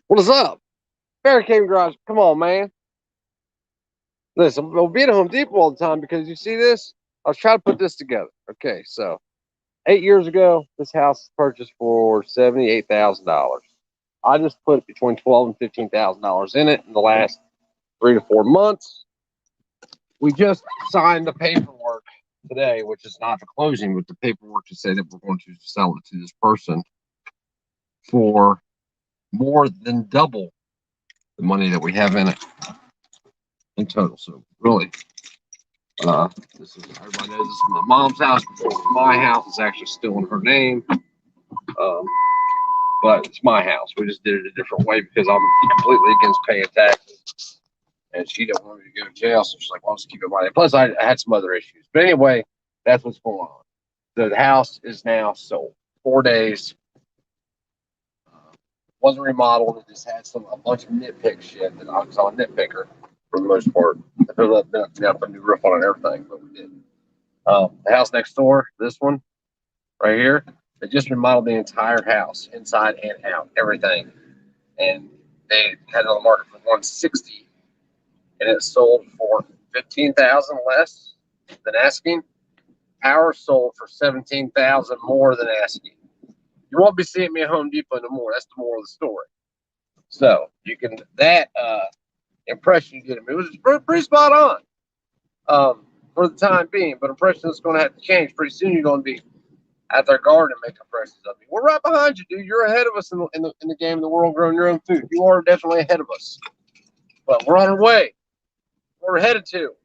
What is up? Barricade garage. Come on, man. Listen, we'll be at Home Depot all the time because you see this? I was trying to put this together. Okay, so 8 years ago, this house was purchased for $78,000. I just put between $12,000 and $15,000 in it in the last 3 to 4 months. We just signed the paperwork today, which is not the closing, but the paperwork to say that we're going to sell it to this person for more than double the money that we have in it in total. So really, this is everybody knows this is my mom's house. Before it was my house. It's actually still in her name, but it's my house. We just did it a different way because I'm completely against paying taxes, and she didn't want me to go to jail. So she's like, "Well, I'll just keep it my name." Plus, I had some other issues. But anyway, that's what's going on. So the house is now sold. 4 days. Wasn't remodeled. It just had a bunch of nitpick shit that I was on a nitpicker for the most part. I put a new roof on it and everything, but we didn't. The house next door, this one right here, they just remodeled the entire house, inside and out, everything, and they had it on the market for 160, and it sold for 15,000 less than asking. Ours sold for 17,000 more than asking. You won't be seeing me at Home Depot no more. That's the moral of the story. So you can that impression you get of me was pretty spot on for the time being, but impression is going to have to change pretty soon. You're going to be at their garden and make impressions of me. We're right behind you, dude. You're ahead of us in the game of the world growing your own food. You are definitely ahead of us, but we're on our way. We're headed to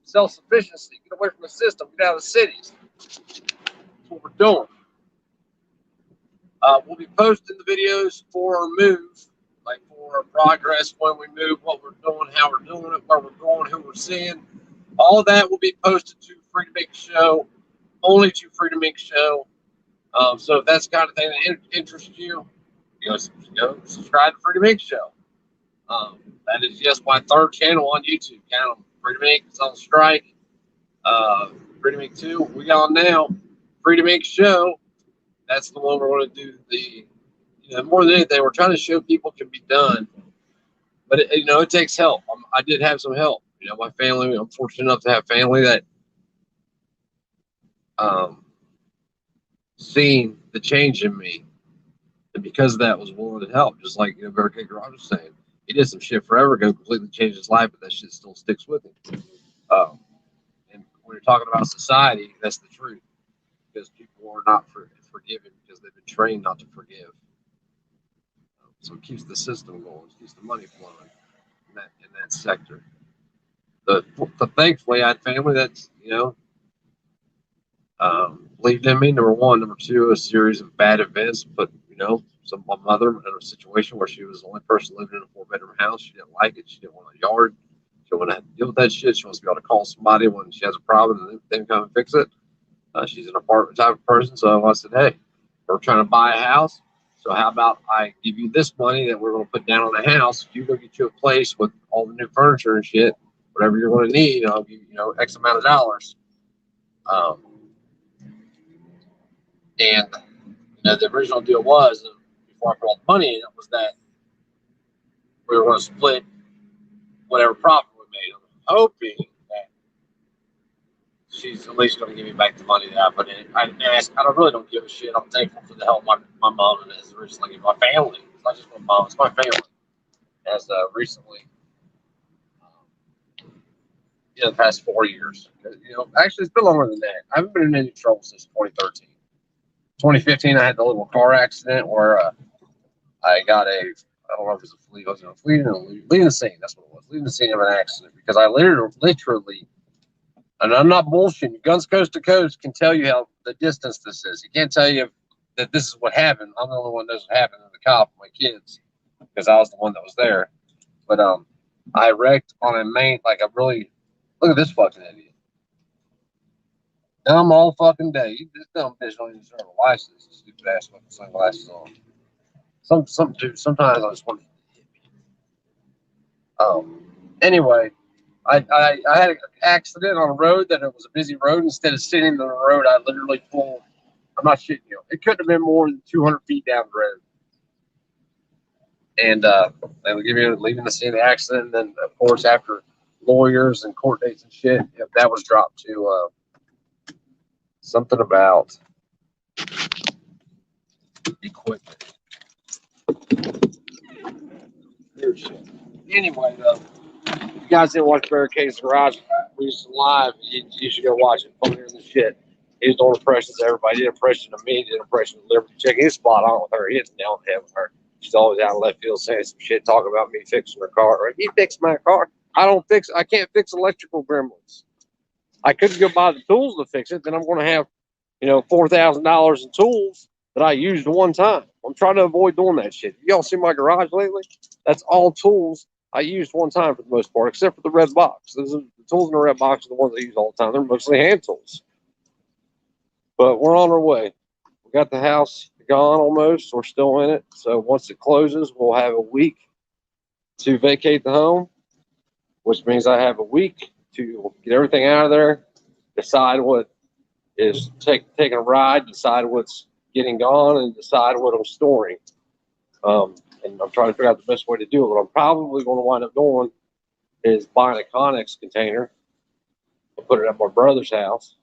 self sufficiency. Get away from the system. Get out of the cities. That's what we're doing. We'll be posting the videos for our move, like for our progress when we move, what we're doing, how we're doing it, where we're going, who we're seeing. All of that will be posted to Free to Make Show, only to Free to Make Show. So if that's the kind of thing that interests you, subscribe to Free to Make Show. That is just my third channel on YouTube. Count them. Free to Make is on strike. Free to Make 2, we got on now. Free to Make Show. That's the one we're going to do more than anything, we're trying to show people can be done. But, it takes help. I did have some help. My family, I'm fortunate enough to have family that seen the change in me. And because of that, was willing to help. Just like, Barricade Garage was saying. He did some shit forever ago, completely changed his life, but that shit still sticks with him. And when you're talking about society, that's the truth. Because people are not forgiven because they've been trained not to forgive. So it keeps the system going, it keeps the money flowing in that sector. But thankfully, I had family that's believed in me. Number one, number two, a series of bad events. But my mother in a situation where she was the only person living in a 4-bedroom house. She didn't like it. She didn't want a yard. She didn't want to have to deal with that shit. She wants to be able to call somebody when she has a problem and then come and fix it. She's an apartment type of person, so I said, hey, we're trying to buy a house. So how about I give you this money that we're going to put down on the house? You go get you a place with all the new furniture and shit, whatever you're going to need. I'll give you, X amount of dollars. And the original deal was, before I put all the money in, it was that we were going to split whatever profit we made. I'm hoping that she's at least going to give me back the money that I put in. I really don't give a shit. I'm thankful for the help my mom has recently given my family. It's not just my mom, it's my family. Has recently, the past 4 years. Actually, it's been longer than that. I haven't been in any trouble since 2013. 2015, I had the little car accident where I got I don't know if it was a fleet, leading the scene. That's what it was, leading the scene of an accident because I literally, and I'm not bullshitting. Guns Coast to Coast can tell you how the distance this is. He can't tell you that this is what happened. I'm the only one that knows what happened to the cop and my kids because I was the one that was there. But I wrecked on a main, look at this fucking idiot. Dumb all fucking day. This dumb bitch don't even deserve a license. Stupid ass fucking sunglasses on. Sometimes I just want to hit me. Anyway, I had an accident on a road that it was a busy road. Instead of sitting in the road, I literally pulled. I'm not shitting you. It couldn't have been more than 200 feet down the road. and they would give you leaving the scene of the accident. And then, of course, after lawyers and court dates and shit, that was dropped to something about equipment. Anyway, though, if you guys didn't watch Barricade's Garage, we used to live. You should go watch it. Funnier than shit. He was doing impressions of everybody. He did an impression of me. He did an impression of Liberty Chicken. He's spot on with her. He hits nail on the head with her. She's always out in left field saying some shit, talking about me fixing her car. Right? You fix my car. I can't fix electrical gremlins. I couldn't go buy the tools to fix it. Then I'm going to have, $4,000 in tools that I used one time. I'm trying to avoid doing that shit. Y'all see my garage lately? That's all tools I used one time for the most part, except for the red box. The tools in the red box are the ones I use all the time. They're mostly hand tools. But we're on our way. We got the house gone almost. We're still in it. So once it closes, we'll have a week to vacate the home, which means I have a week to get everything out of there, decide what is taking a ride, decide what's getting gone, and decide what I'm storing. And I'm trying to figure out the best way to do it. What I'm probably going to wind up doing is buying a Connex container and put it at my brother's house,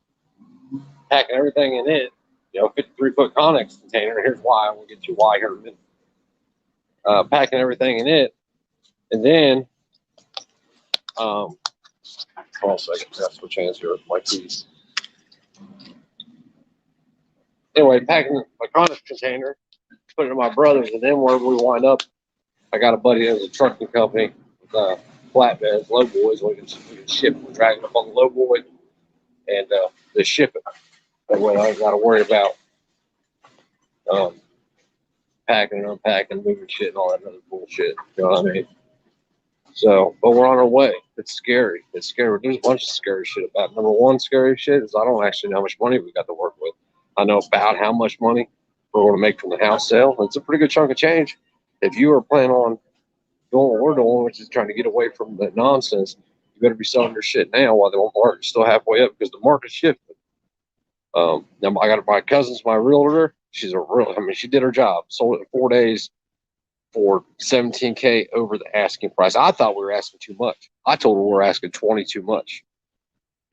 packing everything in it, 53-foot Connex container. Here's why. We'll get to why here in a minute. Packing everything in it, and then, hold on a second. I got to switch hands here with my keys. Anyway, packing a Connex container, put it in my brother's, and then wherever we wind up, I got a buddy that has a trucking company with flatbeds, low boys. We can ship. We're dragging up on the low boy and just ship it. That way I ain't got to worry about packing and unpacking, moving shit, and all that other bullshit. You know what I mean? So, but we're on our way. It's scary. It's scary. There's a bunch of scary shit about it. Number one scary shit is I don't actually know how much money we got to work with. I know about how much money we're going to make from the house sale. It's a pretty good chunk of change. If you are planning on doing what we're doing, which is trying to get away from the nonsense, you better be selling your shit now while the market's still halfway up, because the market's shifting. Now I got my cousin's my realtor. She's she did her job. Sold it in 4 days for $17K over the asking price. I thought we were asking too much. I told her we were asking 20 too much.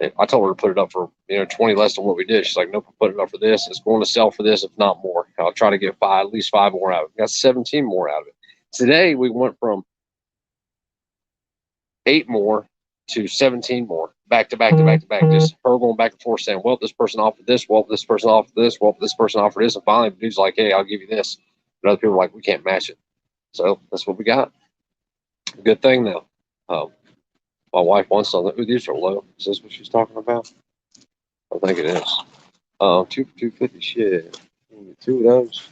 And I told her to put it up for 20 less than what we did. She's like, nope, put it up for this. It's going to sell for this, if not more. I'll try to get at least 5 more out of it. Got 17 more out of it. Today we went from 8 more to 17 more, back to back to back to back. Just her going back and forth saying, well, this person offered this, well, this person offered this, well, this person offered this. And finally, the dude's like, hey, I'll give you this. And other people are like, we can't match it. So that's what we got. Good thing though. My wife wants something. Ooh, these are low. Is this what she's talking about? I think it is. 2 for $250. Shit. 2 of those.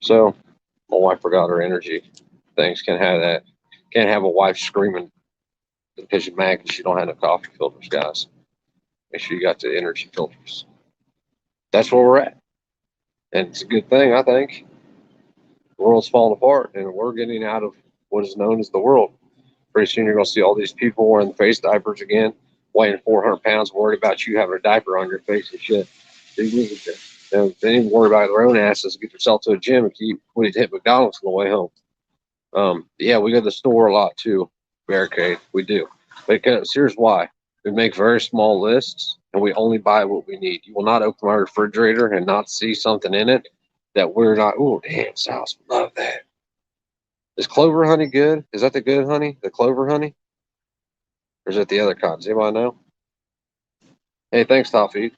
So my wife forgot her energy. Things can't have that. Can't have a wife screaming because you're mad because you don't have no coffee filters, guys. Make sure you got the energy filters. That's where we're at. And it's a good thing, I think. The world's falling apart, and we're getting out of what is known as the world. Pretty soon you're going to see all these people wearing face diapers again, weighing 400 pounds, worried about you having a diaper on your face and shit. They didn't even worry about their own asses. Get yourself to a gym and hit McDonald's on the way home. Yeah, we go to the store a lot too, Barricade. We do. Because here's why. We make very small lists and we only buy what we need. You will not open my refrigerator and not see something in it that we're not. Oh, damn, South, love that. Is clover honey good? Is that the good honey? The clover honey? Or is it the other kind? Does anybody know? Hey, thanks, Toffee.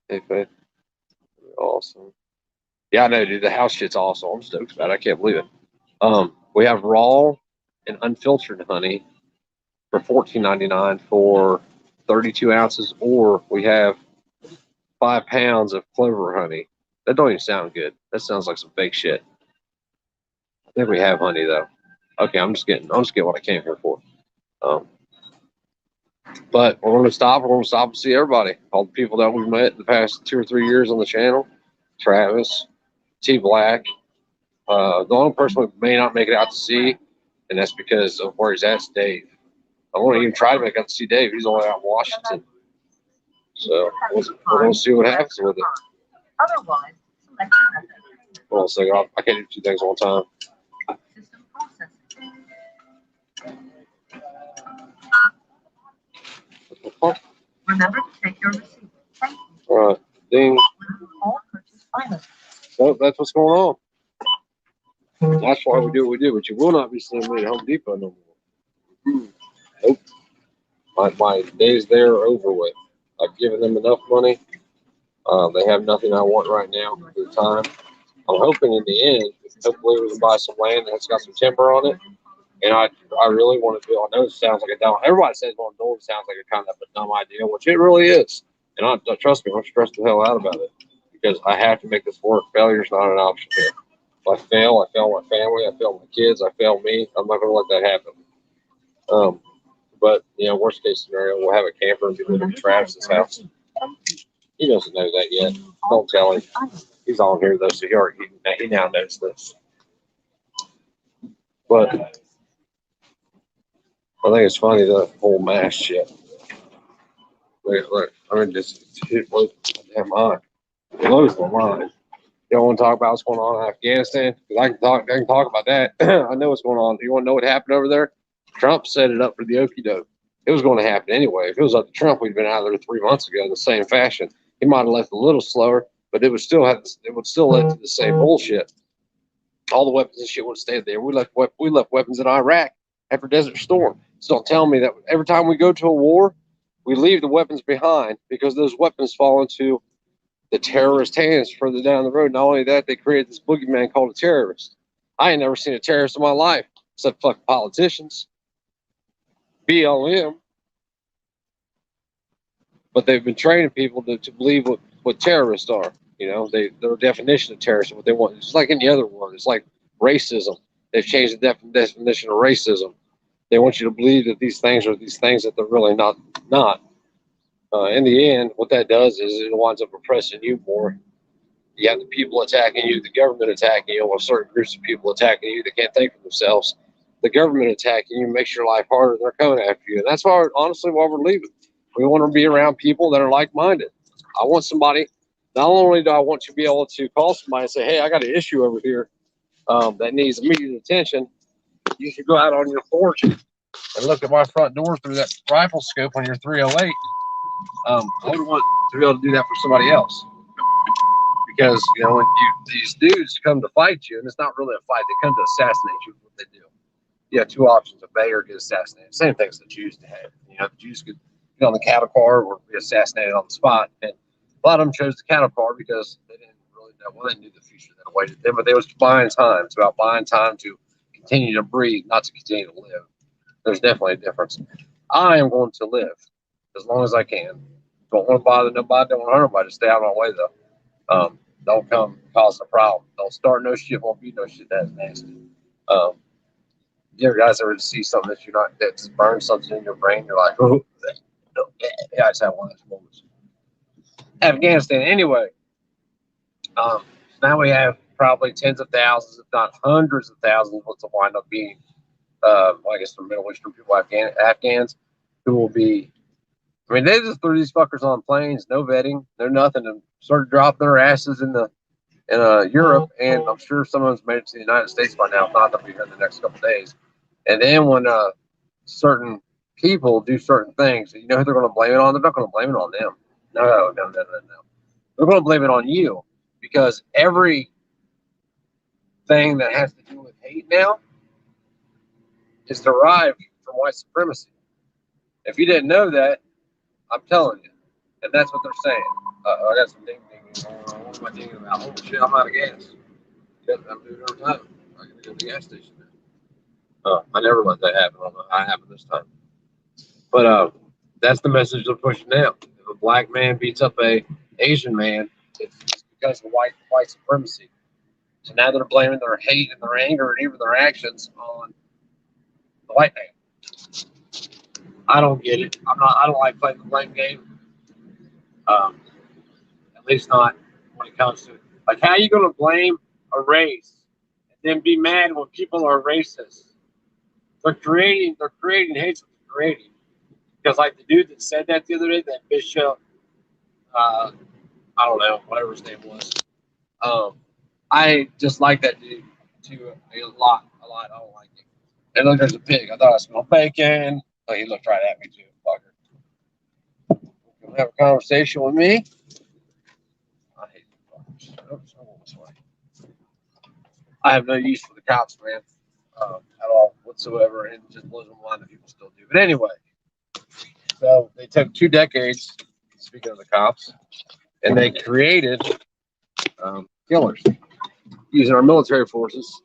Hey, Faith. Awesome. Yeah, I know, dude. The house shit's awesome. I'm stoked about it. I can't believe it. We have raw and unfiltered honey for $14.99 for 32 ounces, or we have 5 pounds of clover honey. That don't even sound good. That sounds like some fake shit. I think we have honey though. Okay, I'm just getting what I came here for. But we're going to stop. We're going to stop and see everybody. All the people that we've met in the past 2 or 3 years on the channel. Travis, T Black. The only person we may not make it out to see, and that's because of where he's at, is Dave. I want to even try to make out to see Dave. He's only out in Washington. So we're going to see what happens with it. Otherwise, hold on a second. I can't do 2 things at one time. Remember to take your receipt. Thank you. All right, ding. All purchase items. So that's what's going on. That's why we do what we do, but you will not be seeing me at Home Depot no more. Nope. My days there are over with. I've given them enough money. They have nothing I want right now for the time. I'm hoping in the end, hopefully we can buy some land that's got some timber on it. And I really want to do. I know it sounds like a dumb. Everybody says what I'm doing sounds like a kind of a dumb idea, which it really is. And trust me, I'm stressed the hell out about it because I have to make this work. Failure's not an option here. If I fail my family, I fail my kids, I fail me. I'm not going to let that happen. But you know, worst case scenario, we'll have a camper and be living in Travis's house. He doesn't know that yet. Don't tell him. He's on here though, so he now knows this. But I think it's funny the whole mask shit. Look, I mean, it blows my damn mind. It blows my mind. You don't want to talk about what's going on in Afghanistan? Because I can talk about that. I know what's going on. You want to know what happened over there? Trump set it up for the okie doke. It was going to happen anyway. If it was up to Trump, we'd been out of there 3 months ago in the same fashion. He might have left a little slower, but it would still lead to the same bullshit. All the weapons and shit would have stayed there. We left weapons in Iraq after Desert Storm. So don't tell me that every time we go to a war, we leave the weapons behind because those weapons fall into the terrorist hands further down the road. Not only that, they created this boogeyman called a terrorist. I ain't never seen a terrorist in my life except fucking politicians. BLM. But they've been training people to believe what terrorists are. You know, their definition of terrorism, what they want. It's like any other word. It's like racism. They've changed the definition of racism. They want you to believe that these things are these things that they're really not. In the end, what that does is it winds up oppressing you more. You have the people attacking you, the government attacking you, or certain groups of people attacking you that can't think for themselves. The government attacking you makes your life harder. They're coming after you. And that's why, honestly, why we're leaving. We want to be around people that are like-minded. I want somebody, not only do I want to be able to call somebody and say, hey, I got an issue over here that needs immediate attention. You should go out on your porch and look at my front door through that rifle scope on your 308. I would want to be able to do that for somebody else. Because, you know, when these dudes come to fight you, and it's not really a fight, they come to assassinate you, what they do. You have two options, obey or get assassinated. Same things the Jews had. You know, the Jews could get on the cattle car or be assassinated on the spot. And a lot of them chose the cattle car because they didn't really know, well, they knew the future that awaited them, but they was buying time. It's about buying time to continue to breathe, not to continue to live. There's definitely a difference. I am going to live as long as I can. Don't want to bother nobody, don't want to hurt nobody. Just stay out of my way, though. Don't come cause a problem. Don't start no shit, won't be no shit that's nasty. You ever guys ever see something that you're not, that just burns something in your brain? You're like, oh, yeah, I just had one of those moments. Afghanistan, anyway. Now we have probably tens of thousands, if not hundreds of thousands, what's will wind up being, I guess, the Middle Eastern people, Afghans, who will be. I mean, they just threw these fuckers on planes, no vetting, no nothing, and started dropping their asses in Europe, and I'm sure some of them's made it to the United States by now. If not, they'll be here in the next couple of days. And then when certain people do certain things, you know who they're going to blame it on? They're not going to blame it on them. No. They're going to blame it on you, because everything that has to do with hate now is derived from white supremacy. If you didn't know that, I'm telling you. And that's what they're saying. I got some ding-ding. What am I thinking about? Oh, shit, I'm out of gas. I'm doing it every time. I gotta go to the gas station now. I never let that happen. I don't know how it happened this time. But that's the message they're pushing now. If a black man beats up a Asian man, it's because of white supremacy. So now they're blaming their hate and their anger and even their actions on the white man. I don't get it. I don't like playing the blame game. At least not when it comes to, like, how are you going to blame a race and then be mad when people are racist? They're creating hate. They're creating, because like the dude that said that the other day, that Bishop, I don't know, whatever his name was. I just like that dude a lot. I don't like him. And look, there's a pig. I thought I smelled bacon. Oh, he looked right at me too, fucker. have a conversation with me. I hate the fuckers. Oops, I went this way. I have no use for the cops, man, at all whatsoever, and it just blows my mind that people still do. But anyway, so they took 2 decades. Speaking of the cops, and they created killers using our military forces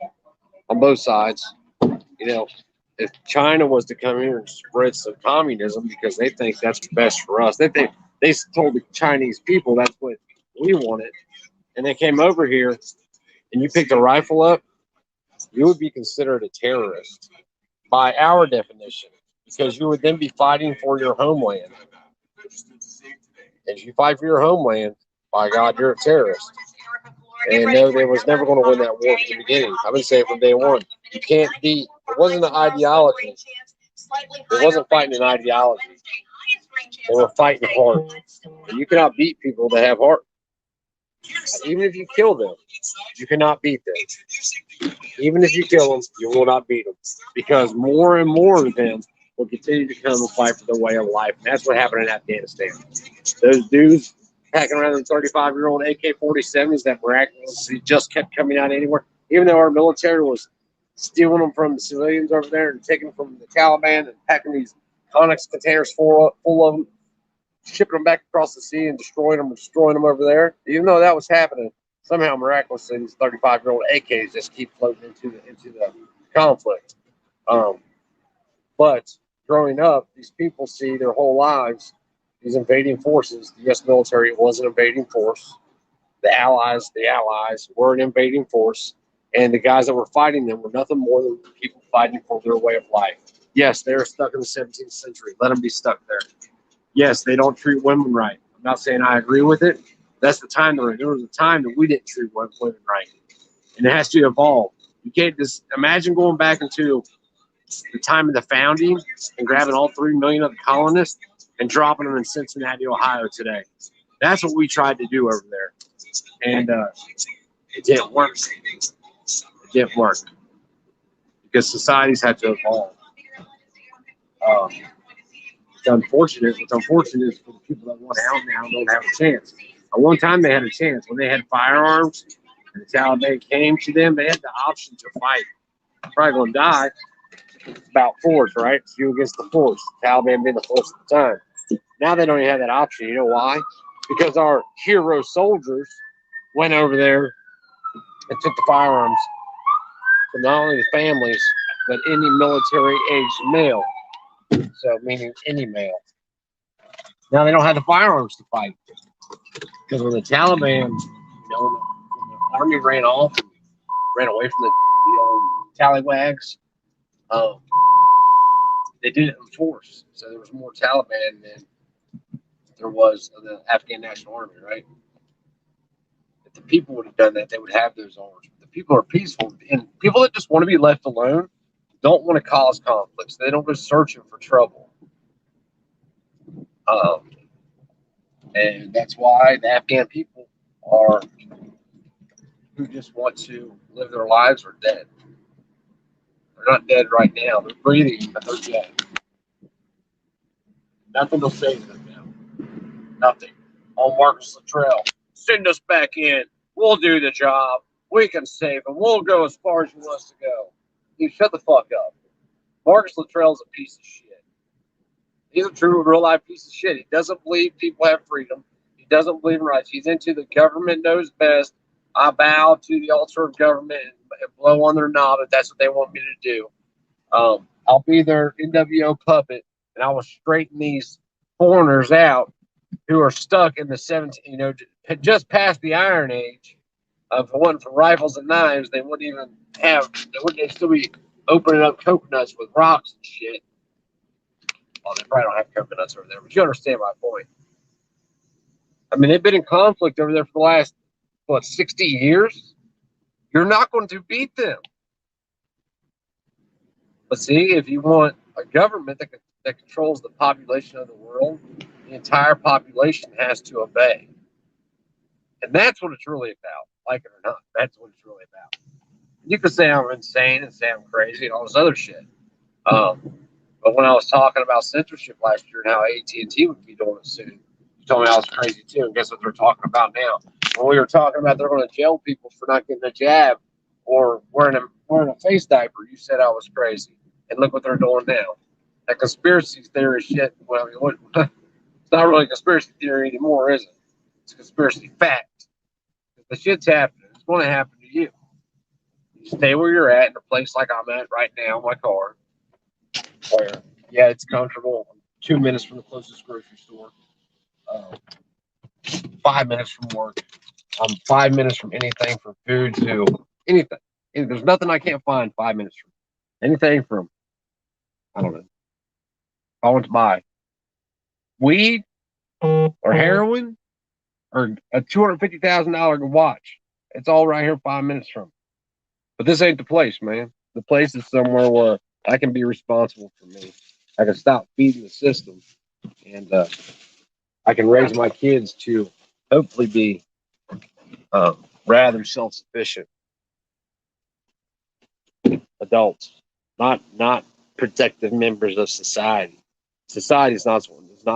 on both sides. You know, if China was to come here and spread some communism because they think that's best for us, they think they told the Chinese people that's what we wanted, and they came over here and you picked a rifle up, you would be considered a terrorist by our definition because you would then be fighting for your homeland. If you fight for your homeland, by God, you're a terrorist. And no, they was never going to win that war from the beginning. I've been saying from day one, you can't beat. It wasn't an ideology. It wasn't fighting an ideology. They were fighting heart. And you cannot beat people that have heart. Even if you kill them, you cannot beat them. Even if you kill them, you will not beat them. Because more and more of them will continue to come and fight for their way of life. And that's what happened in Afghanistan. Those dudes packing around them 35-year-old AK-47s that miraculously just kept coming out anywhere, even though our military was stealing them from the civilians over there and taking them from the Taliban and packing these Connex containers full of them, shipping them back across the sea and destroying them over there. Even though that was happening, somehow miraculously these 35-year-old AKs just keep floating into the conflict. But growing up, these people see their whole lives these invading forces. The U.S. military was an invading force. The allies were an invading force. And the guys that were fighting them were nothing more than people fighting for their way of life. Yes, they're stuck in the 17th century. Let them be stuck there. Yes, they don't treat women right. I'm not saying I agree with it. That's the time they're in. There was a time that we didn't treat women right. And it has to evolve. You can't just imagine going back into the time of the founding and grabbing all 3 million of the colonists and dropping them in Cincinnati, Ohio today. That's what we tried to do over there. And it didn't work. It didn't work. Because societies had to evolve. It's unfortunate. What's unfortunate is for the people that want out now don't have a chance. At one time they had a chance. When they had firearms and the Taliban came to them, they had the option to fight. Probably going to die. It's about force, right? It's you against the force. The Taliban being the force at the time. Now they don't even have that option. You know why? Because our hero soldiers went over there and took the firearms from not only the families, but any military-aged male. So, meaning any male. Now they don't have the firearms to fight. Because when the Taliban, when the army ran off, ran away from the old tallywags, they did it in force. So there was more Taliban than there was the Afghan National Army, right? If the people would have done that, they would have those arms. But the people are peaceful, and people that just want to be left alone don't want to cause conflicts. They don't go searching for trouble. And that's why the Afghan people are who just want to live their lives are dead. They're not dead right now. They're breathing, but they're dead. Nothing will save them now. Nothing. On Marcus Luttrell, send us back in. We'll do the job. We can save them. We'll go as far as you want us to go. You shut the fuck up. Marcus Luttrell's a piece of shit. He's a true, real-life piece of shit. He doesn't believe people have freedom. He doesn't believe in rights. He's into the government knows best. I bow to the altar of government and blow on their knob if that's what they want me to do. I'll be their NWO puppet, and I will straighten these foreigners out who are stuck in the 17, just past the Iron Age. If it wasn't for rifles and knives, they wouldn't even have, they'd still be opening up coconuts with rocks and shit. Well, they probably don't have coconuts over there, but you understand my point. I mean, they've been in conflict over there for the last, 60 years? You're not going to beat them. But see, if you want a government that controls the population of the world, the entire population has to obey. And that's what it's really about, like it or not. That's what it's really about. You could say I'm insane and say I'm crazy and all this other shit. But when I was talking about censorship last year and how AT&T would be doing it soon, told me I was crazy too. And guess what they're talking about now? When we were talking about they're going to jail people for not getting a jab or wearing a face diaper, you said I was crazy. And look what they're doing now. That conspiracy theory shit. Well, it's not really a conspiracy theory anymore, is it? It's a conspiracy fact. The shit's happening. It's going to happen to you. You stay where you're at in a place like I'm at right now in my car. Where, yeah, it's comfortable. I'm 2 minutes from the closest grocery store. 5 minutes from work. I'm 5 minutes from anything from food to anything. There's nothing I can't find 5 minutes from. Anything from, I don't know. If I want to buy weed or heroin or a $250,000 watch. It's all right here 5 minutes from. But this ain't the place, man. The place is somewhere where I can be responsible for me. I can stop feeding the system, and I can raise my kids to hopefully be rather self-sufficient adults, not protective members of society. Society is not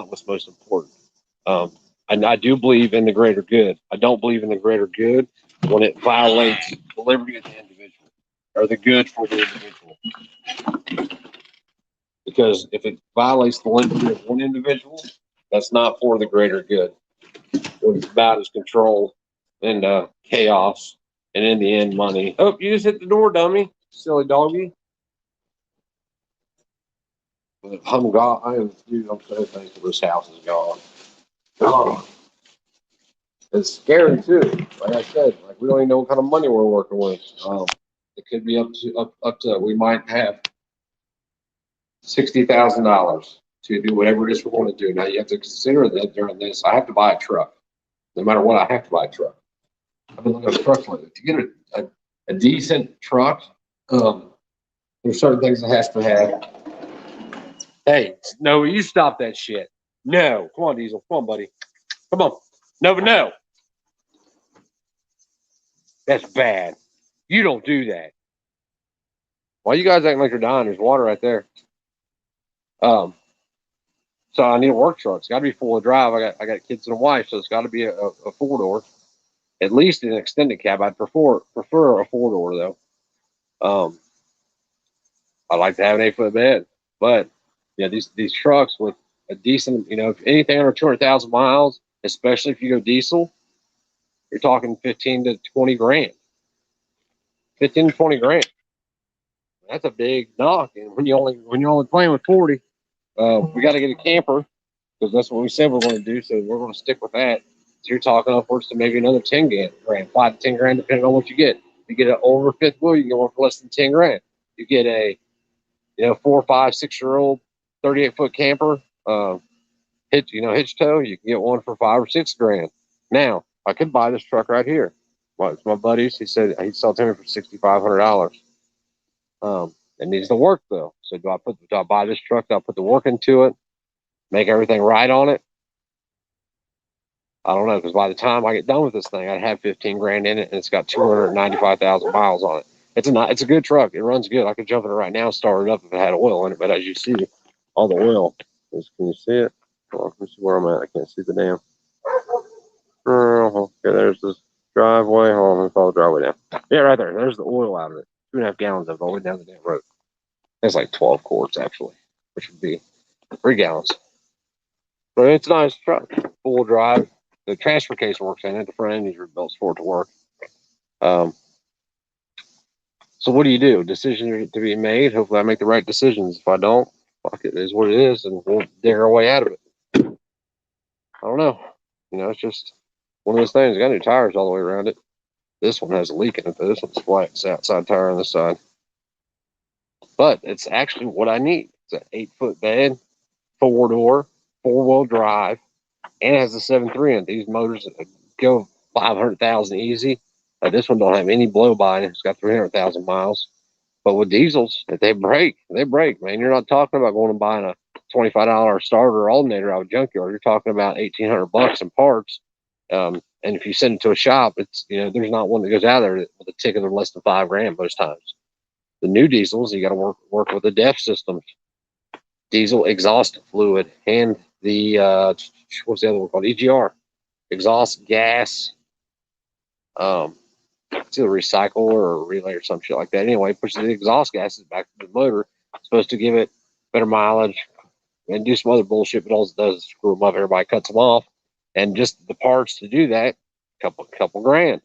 what's most important. And I do believe in the greater good. I don't believe in the greater good when it violates the liberty of the individual or the good for the individual. Because if it violates the liberty of one individual, that's not for the greater good. What it's about is control and chaos, and in the end, money. Oh, you just hit the door, dummy, silly doggy. But I'm so thankful this house is gone. Oh, it's scary too. Like I said, like we don't even know what kind of money we're working with. It could be up to we might have $60,000 to do whatever it is we want to do. Now you have to consider that during this, I have to buy a truck. No matter what, I have to buy a truck. I've been looking at trucks lately. To get a decent truck, there's certain things it has to have. Hey, no, you stop that shit. No, come on, Diesel. Come on, buddy. Come on. No, but no. That's bad. You don't do that. Why you guys acting like you're dying? There's water right there. So I need a work truck. It's got to be four-wheel drive. I got kids and a wife, so it's got to be a four-door. At least an extended cab. I'd prefer a four-door though. I like to have an 8-foot bed, but yeah, these trucks with a decent, if anything under 200,000 miles, especially if you go diesel, you're talking 15 to 20 grand. 15 to 20 grand. That's a big knock. And when you're only playing with 40, we got to get a camper because that's what we said we're going to do. So we're going to stick with that. So you're talking upwards to maybe another 10 grand, 5 to 10 grand, depending on what you get. If you get an over fifth wheel, you can get one for less than 10 grand. You get a 4, 5, 6-year-old 38-foot camper, hitch tow, you can get one for 5 or 6 grand. Now, I could buy this truck right here. Well, it's my buddy's. He said he'd sell it to me for $6,500. It needs to work though. So do I buy this truck? Do I put the work into it? Make everything right on it? I don't know, because by the time I get done with this thing, I'd have 15 grand in it, and it's got 295,000 miles on it. It's a good truck. It runs good. I could jump in it right now and start it up if it had oil in it. But as you see, all the oil can you see it? Hold on, let me see where I'm at. I can't see the damn. Okay, there's this driveway. Hold on, let me follow the driveway down. Yeah, right there. There's the oil out of it. 2.5 gallons of it all the way down the damn road. It's like 12 quarts actually, which would be 3 gallons. But it's a nice truck. Full drive. The transfer case works in it. The front end is rebuilt for it to work. So what do you do? Decision to be made. Hopefully I make the right decisions. If I don't, fuck it, is what it is, and we'll dig our way out of it. I don't know. It's just one of those things. Got new tires all the way around it. This one has a leak in it, though. This one's flat. It's the outside tire on this side. But it's actually what I need. It's an 8-foot bed, 4-door, 4-wheel drive, and it has a 7.3 in it. These motors go 500,000 easy. This one don't have any blow by in it. It's got 300,000 miles. But with diesels, if they break, man. You're not talking about going and buying a $25 starter alternator out of a junkyard. You're talking about $1,800 in parts. And if you send it to a shop, it's there's not one that goes out there with a ticket of less than $5 grand most times. The new diesels, you got to work with the DEF systems, diesel exhaust fluid, and the what's the other one called? EGR, exhaust gas. It's either recycle or relay or some shit like that. Anyway, pushes the exhaust gases back to the motor. It's supposed to give it better mileage and do some other bullshit, but all it does is screw them up. Everybody cuts them off, and just the parts to do that, couple grand.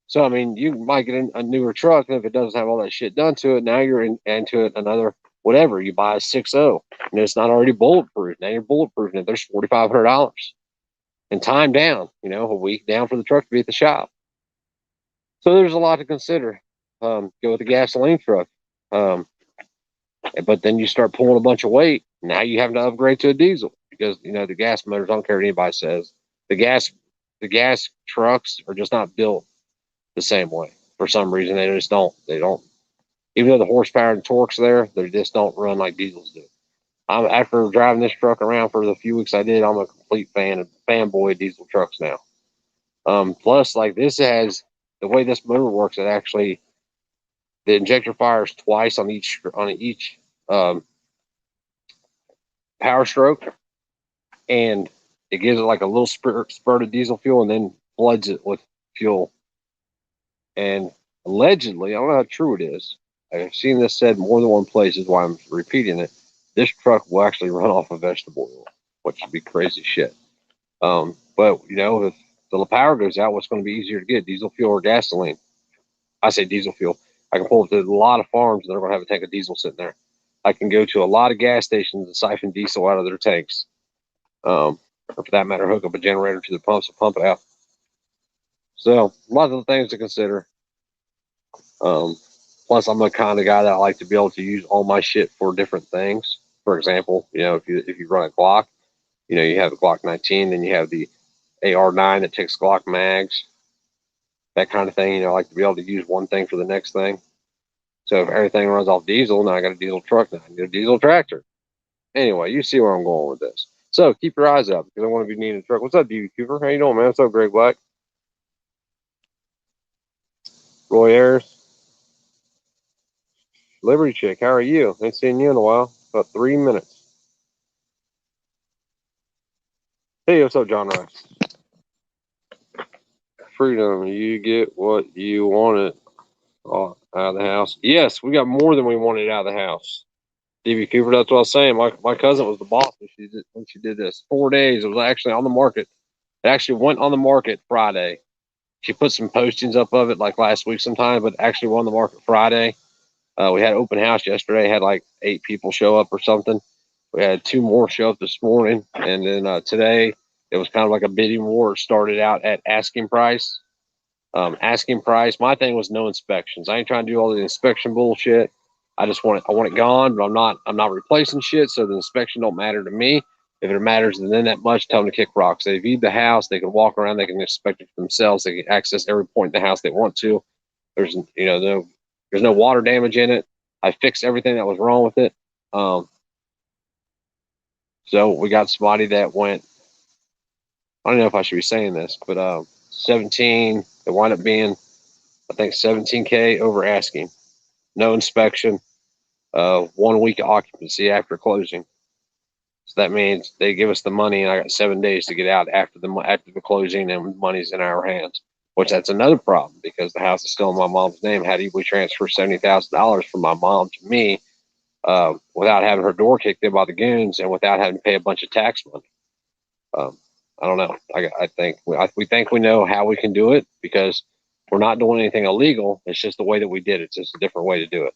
So I mean, you might get a newer truck, and if it doesn't have all that shit done to it, now you're into it another whatever. You buy a 6.0, and it's not already bulletproof. Now you're bulletproofing it. There's $4,500 and time down. A week down for the truck to be at the shop. So there's a lot to consider. Go with a gasoline truck. But then you start pulling a bunch of weight. Now you have to upgrade to a diesel because the gas motors. I don't care what anybody says. The gas trucks are just not built the same way. For some reason, they just don't. They don't. Even though the horsepower and torque's there, they just don't run like diesels do. After driving this truck around for the few weeks I did, I'm a complete fanboy of diesel trucks now. Plus, like this has the way this motor works. It actually the injector fires twice on each power stroke, and it gives it like a little spurt of diesel fuel, and then floods it with fuel. And allegedly, I don't know how true it is. I've seen this said more than one place, is why I'm repeating it. This truck will actually run off of vegetable oil, which would be crazy shit. But if the power goes out, what's going to be easier to get, diesel fuel or gasoline? I say diesel fuel. I can pull up to a lot of farms and they're going to have a tank of diesel sitting there. I can go to a lot of gas stations and siphon diesel out of their tanks. Or for that matter, hook up a generator to the pumps and pump it out. So, lots of things to consider. Plus, I'm the kind of guy that I like to be able to use all my shit for different things. For example, if you run a Glock, you have the Glock 19, then you have the AR9 that takes Glock mags, that kind of thing. I like to be able to use one thing for the next thing. So if everything runs off diesel, now I got a diesel truck, now I need a diesel tractor. Anyway, you see where I'm going with this. So keep your eyes up because I want to be needing a truck. What's up, DB Cooper? How you doing, man? What's up, Greg Black? Roy Ayers? Liberty Chick, how are you? Ain't seen you in a while. About 3 minutes. Hey, what's up, John Rice? Freedom, you get what you wanted out of the house. Yes, we got more than we wanted out of the house. DB Cooper, that's what I was saying. My cousin was the boss when she did this. 4 days. It was actually on the market. It actually went on the market Friday. She put some postings up of it like last week sometime, but actually went on the market Friday. We had open house yesterday. Had like 8 people show up or something. We had 2 more show up this morning, and then today it was kind of like a bidding war. It started out at asking price. Asking price. My thing was no inspections. I ain't trying to do all the inspection bullshit. I want it gone, but I'm not replacing shit, so the inspection don't matter to me. If it matters to them that much, tell them to kick rocks. They viewed the house, they can walk around, they can inspect it for themselves, they can access every point in the house they want to. There's no water damage in it. I fixed everything that was wrong with it. So we got somebody that went, I don't know if I should be saying this, but 17, it wound up being, I think, 17K over asking. No inspection, 1 week of occupancy after closing. So that means they give us the money, and I got 7 days to get out after the closing, and money's in our hands. Which that's another problem because the house is still in my mom's name. How do we transfer $70,000 from my mom to me without having her door kicked in by the goons and without having to pay a bunch of tax money? I don't know. I think we think we know how we can do it because we're not doing anything illegal. It's just the way that we did it. It's just a different way to do it.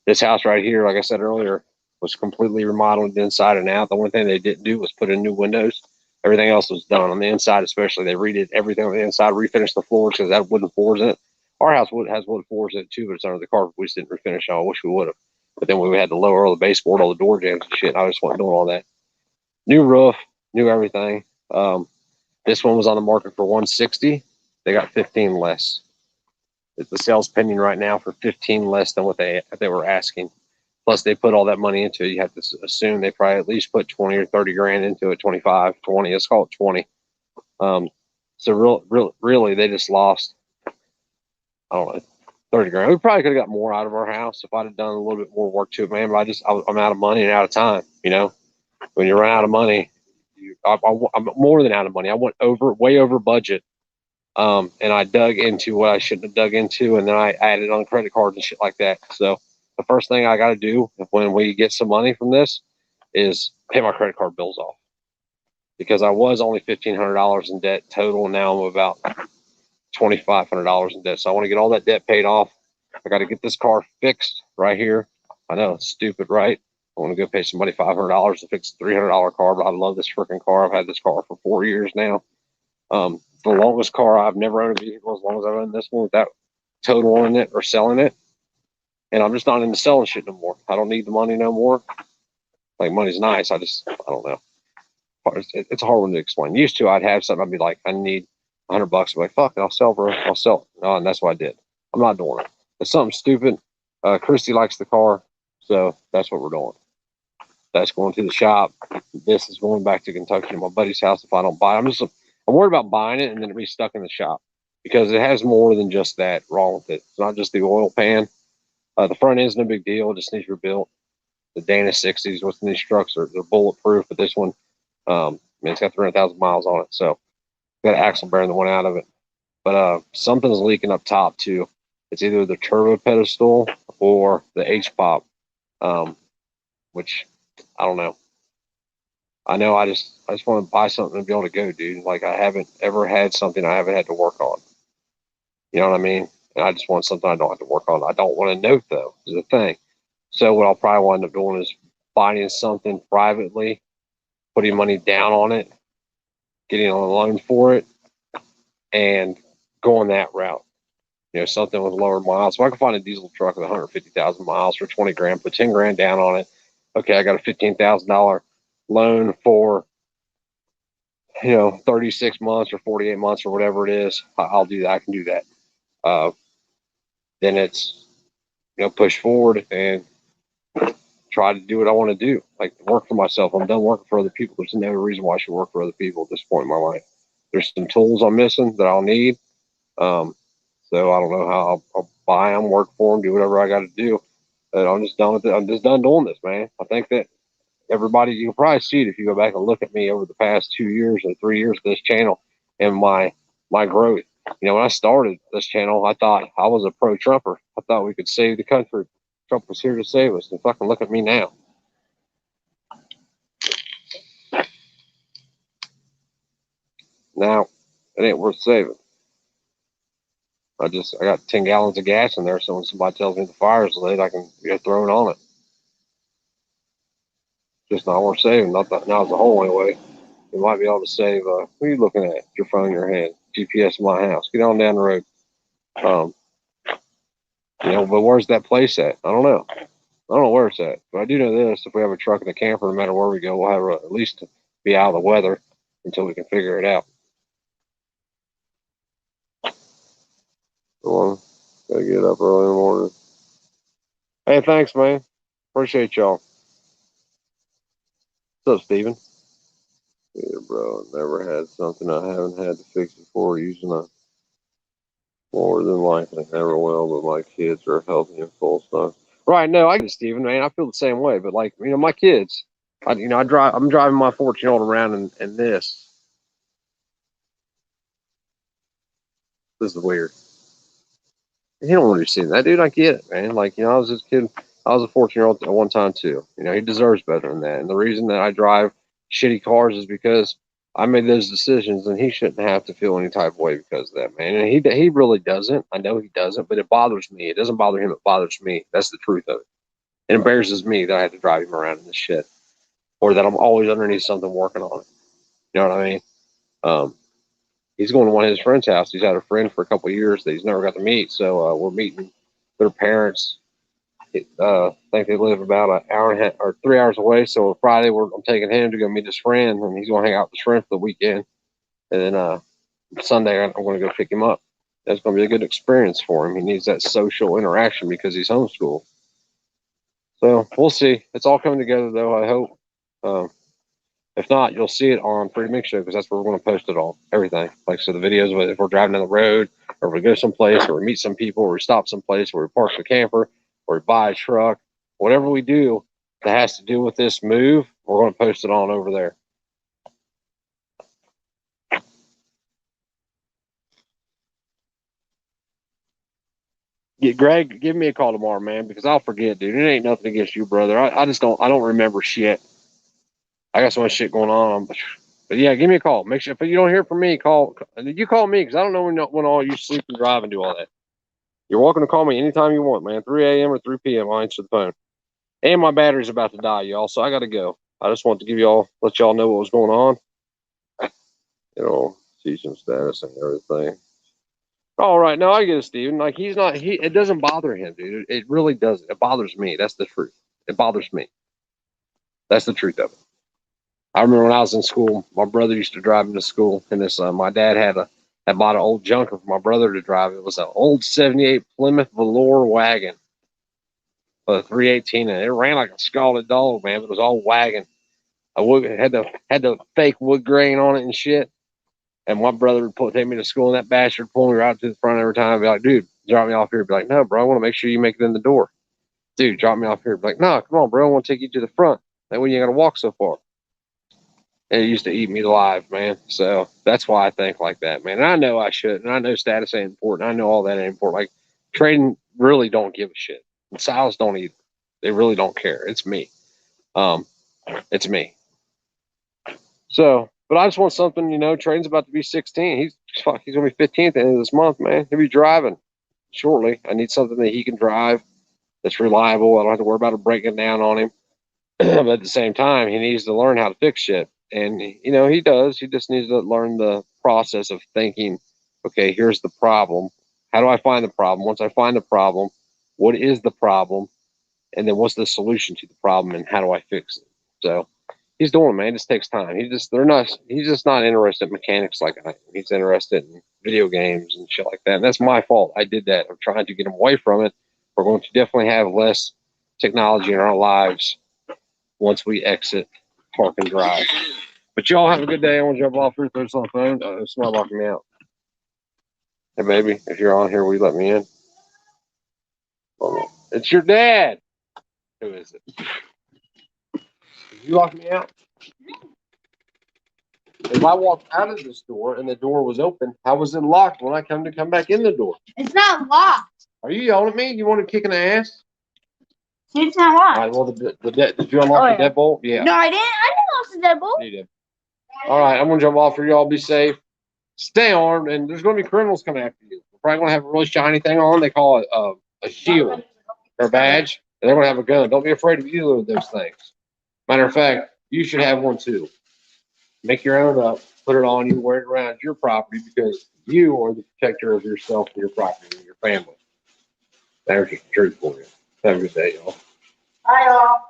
This house right here, like I said earlier, was completely remodeled inside and out. The only thing they didn't do was put in new windows. Everything else was done on the inside, especially. They redid everything on the inside, refinished the floors because that wooden floors in it. Our house has wood floors in it too, but it's under the carpet. We just didn't refinish it. I wish we would have. But then we had to lower all the baseboard, all the door jambs and shit. I just wasn't doing all that. New roof, new everything. This one was on the market for 160. They got 15 less. The sale's pending right now for 15 less than what they were asking. Plus, they put all that money into it. You have to assume they probably at least put 20 or 30 grand into it, 25, 20. Let's call it 20. So really, they just lost, I don't know, 30 grand. We probably could have got more out of our house if I'd have done a little bit more work to it, man. But I'm out of money and out of time. When you run out of money, I'm more than out of money. I went way over budget. And I dug into what I shouldn't have dug into, and then I added on credit cards and shit like that. So the first thing I got to do when we get some money from this is pay my credit card bills off, because I was only $1,500 in debt total. Now I'm about $2,500 in debt. So I want to get all that debt paid off. I got to get this car fixed right here. I know it's stupid, right? I want to go pay somebody $500 to fix a $300 car, but I love this freaking car. I've had this car for 4 years now. The longest car. I've never owned a vehicle as long as I've owned this one without totaling it or selling it. And I'm just not into selling shit no more. I don't need the money no more. Like, money's nice. I don't know. It's a hard one to explain. Used to, I'd have something. I'd be like, I need $100. I'm like, fuck it, I'll sell, bro. I'll sell it. And that's what I did. I'm not doing it. It's something stupid. Christy likes the car, so that's what we're doing. That's going to the shop. This is going back to Kentucky to my buddy's house if I don't buy it. I'm worried about buying it and then it be stuck in the shop, because it has more than just that wrong with it. It's not just the oil pan. The front end's no big deal. It just needs rebuilt. The Dana 60s with these trucks they're bulletproof, but this one, it's got 300,000 miles on it. So got an axle bearing that went out of it. But something's leaking up top too. It's either the turbo pedestal or the H-pop, which I don't know. I know I just want to buy something and be able to go, dude. Like, I haven't ever had something I haven't had to work on. You know what I mean? And I just want something I don't have to work on. I don't want to note, though, is the thing. So what I'll probably wind up doing is finding something privately, putting money down on it, getting a loan for it, and going that route. You know, something with lower miles. So I can find a diesel truck with 150,000 miles for 20 grand, put 10 grand down on it. Okay, I got a $15,000 loan for, 36 months or 48 months or whatever it is. I'll do that. I can do that. Then it's, push forward and try to do what I want to do. Like, work for myself. I'm done working for other people. There's no reason why I should work for other people at this point in my life. There's some tools I'm missing that I'll need. So I don't know how I'll buy them, work for them, do whatever I got to do. And I'm just done with it. I'm just done doing this, man. I think that everybody, you can probably see it if you go back and look at me over the past 2 years or 3 years of this channel and my growth. When I started this channel, I thought I was a pro-Trumper. I thought we could save the country. Trump was here to save us. And fucking look at me now. Now, it ain't worth saving. I got 10 gallons of gas in there, so when somebody tells me the fire's lit, I can throw it on it. Just not worth saving. Not as a whole, anyway. You might be able to save. What are you looking at? Your phone in your hand. GPS in my house. Get on down the road. But where's that place at? I don't know. I don't know where it's at. But I do know this: if we have a truck and a camper, no matter where we go, we'll have at least be out of the weather until we can figure it out. Well, gotta get up early in the morning. Hey, thanks, man. Appreciate y'all. What's up, Steven? Yeah, bro. Never had something I haven't had to fix before using a more than likely. Never will, but my kids are healthy and full stuff. Right, no, I get it, Steven, man. I feel the same way. But my kids, I'm driving my 14-year-old around in this. This is weird. He don't understand that, dude. I get it, man. I was this kid. I was a 14-year-old at one time too. He deserves better than that. And the reason that I drive shitty cars is because I made those decisions, and he shouldn't have to feel any type of way because of that, man. And he really doesn't. I know he doesn't, but it bothers me. It doesn't bother him. It bothers me. That's the truth of it. It embarrasses me that I had to drive him around in this shit, or that I'm always underneath something working on it. You know what I mean? He's going to one of his friend's house. He's had a friend for a couple of years that he's never got to meet. So we're meeting their parents. I think they live about an hour and a half or 3 hours away. So Friday, I'm taking him to go meet his friend, and he's going to hang out with his friend for the weekend. And then Sunday, I'm going to go pick him up. That's going to be a good experience for him. He needs that social interaction because he's homeschooled. So we'll see. It's all coming together, though, I hope. If not, you'll see it on Pretty Mix Show, because that's where we're going to post it all, everything. So the videos, if we're driving down the road, or we go someplace, or we meet some people, or we stop someplace, or we park the camper, or we buy a truck, whatever we do that has to do with this move, we're going to post it on over there. Greg, give me a call tomorrow, man, because I'll forget, dude. It ain't nothing against you, brother. I just don't remember shit. I got so much shit going on. But yeah, give me a call. Make sure if you don't hear from me, you call me because I don't know when all you sleep and drive and do all that. You're welcome to call me anytime you want, man. 3 a.m. or 3 p.m. I'll answer the phone. And my battery's about to die, y'all, so I gotta go. I just want to let y'all know what was going on. Season status and everything. All right, no, I get it, Steven. Like it doesn't bother him, dude. It really doesn't. It bothers me. That's the truth. It bothers me. That's the truth of it. I remember when I was in school, my brother used to drive me to school, and my dad had bought an old junker for my brother to drive. It was an old '78 Plymouth velour wagon, a 318, and it ran like a scalded dog, man. But it was all wagon. It had the fake wood grain on it and shit. And my brother would take me to school, and that bastard pull me right to the front every time. I'd be like, dude, drop me off here. He'd be like, no, bro, I want to make sure you make it in the door. Dude, drop me off here. He'd be like, no, come on, bro, I want to take you to the front. That way you ain't got to walk so far. And it used to eat me alive, man. So that's why I think like that, man. And I know I should, and I know status ain't important. I know all that ain't important. Like, trading really don't give a shit. And sales don't either. They really don't care. It's me. It's me. So, but I just want something, Train's about to be 16. He's going to be 15 at the end of this month, man. He'll be driving shortly. I need something that he can drive that's reliable. I don't have to worry about it breaking down on him. But at the same time, he needs to learn how to fix shit. And, he does. He just needs to learn the process of thinking, okay, here's the problem. How do I find the problem? Once I find the problem, what is the problem? And then what's the solution to the problem and how do I fix it? So he's doing it, man. It just takes time. He's just not interested in mechanics like I am. He's interested in video games and shit like that. And that's my fault. I did that. I'm trying to get him away from it. We're going to definitely have less technology in our lives once we exit Park and Drive. But y'all have a good day. I want to jump off here, throw this on the phone. It's not locking me out. Hey, baby, if you're on here, will you let me in? It's your dad. Who is it? Did you lock me out? If I walked out of this door and the door was open, how was it locked when I come back in the door? It's not locked. Are you yelling at me? You want to kick in the ass? It's not locked. All right, well, did you unlock the deadbolt? Yeah. No, I didn't. I didn't lock the deadbolt. You did. All right, I'm going to jump off here. Y'all be safe. Stay armed, and there's going to be criminals coming after you. We're probably going to have a really shiny thing on. They call it a shield or a badge. And they're going to have a gun. Don't be afraid of either of those things. Matter of fact, you should have one too. Make your own up, put it on you, wear it around your property because you are the protector of yourself and your property and your family. There's just the truth for you. Have a good day, y'all. Bye, y'all.